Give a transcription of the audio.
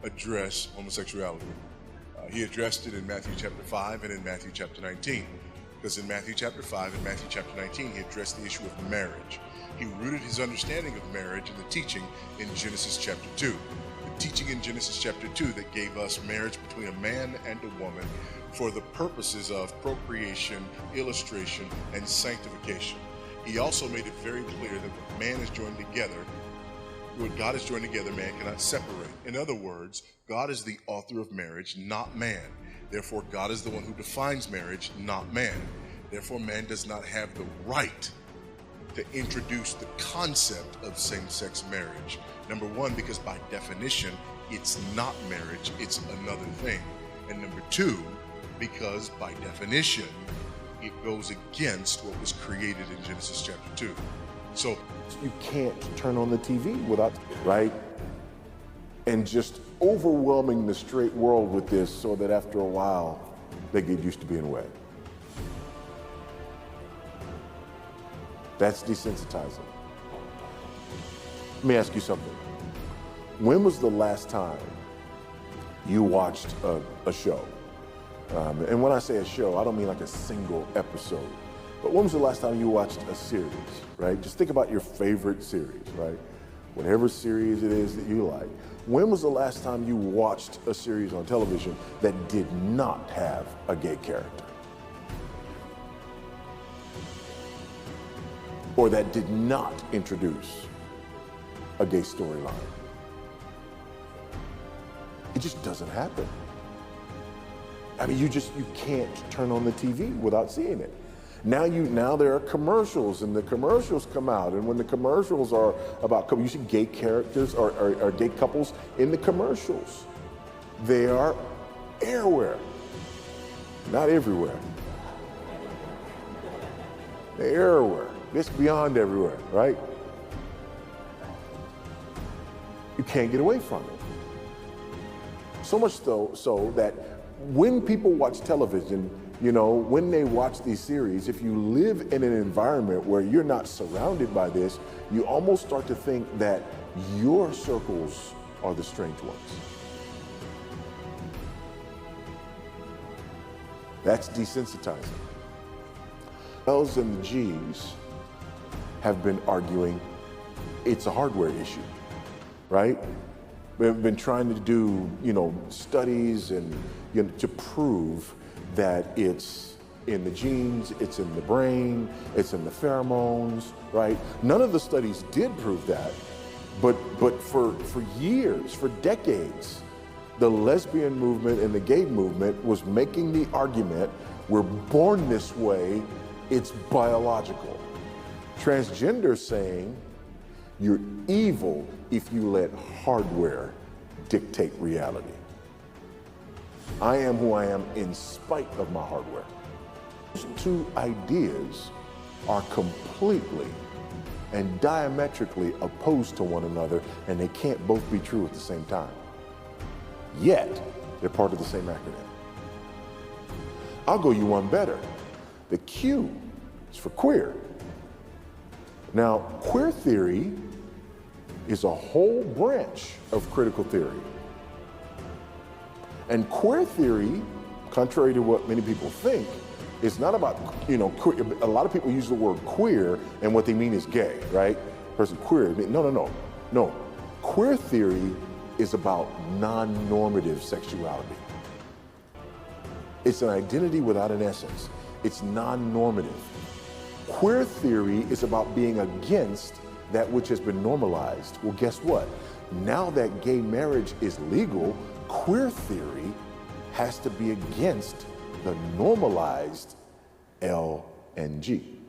address homosexuality. He addressed it in Matthew chapter 5 and in Matthew chapter 19. Because in Matthew chapter 5 and Matthew chapter 19, he addressed the issue of marriage. He rooted his understanding of marriage in the teaching in Genesis chapter 2. The teaching in Genesis chapter 2 that gave us marriage between a man and a woman for the purposes of procreation, illustration, and sanctification. He also made it very clear that what man is joined together, what God has joined together, man cannot separate. In other words, God is the author of marriage, not man. Therefore, God is the one who defines marriage, not man. Therefore, man does not have the right to introduce the concept of same-sex marriage. Number one, because by definition, it's not marriage, it's another thing. And number two, because by definition, it goes against what was created in Genesis chapter 2. So you can't turn on the TV without, right? And just overwhelming the straight world with this so that after a while, they get used to being wed. That's desensitizing. Let me ask you something. When was the last time you watched a show? And when I say a show, I don't mean like a single episode. But when was the last time you watched a series, right? Just think about your favorite series, right? Whatever series it is that you like. When was the last time you watched a series on television that did not have a gay character? Or that did not introduce a gay storyline? It just doesn't happen. I mean, you can't turn on the TV without seeing it. Now there are commercials, and the commercials come out, and when the commercials are about, you see gay characters or gay couples in the commercials. They are everywhere, not everywhere. They're everywhere. It's beyond everywhere, right? You can't get away from it. So much so that when people watch television, you know, when they watch these series, if you live in an environment where you're not surrounded by this, you almost start to think that your circles are the strange ones. That's desensitizing. L's and the G's have been arguing it's a hardware issue, right? We've been trying to do, studies and to prove that it's in the genes, it's in the brain, it's in the pheromones, right? None of the studies did prove that, but for years, for decades, the lesbian movement and the gay movement was making the argument, we're born this way, it's biological. Transgender saying, you're evil if you let hardware dictate reality. I am who I am in spite of my hardware. Those two ideas are completely and diametrically opposed to one another, and they can't both be true at the same time. Yet, they're part of the same acronym. I'll go you one better. The Q is for queer. Now, queer theory is a whole branch of critical theory. And queer theory, contrary to what many people think, is not about, queer. A lot of people use the word queer and what they mean is gay, right? Person queer, no. Queer theory is about non-normative sexuality. It's an identity without an essence. It's non-normative. Queer theory is about being against that which has been normalized. Well, guess what? Now that gay marriage is legal, queer theory has to be against the normalized L and G.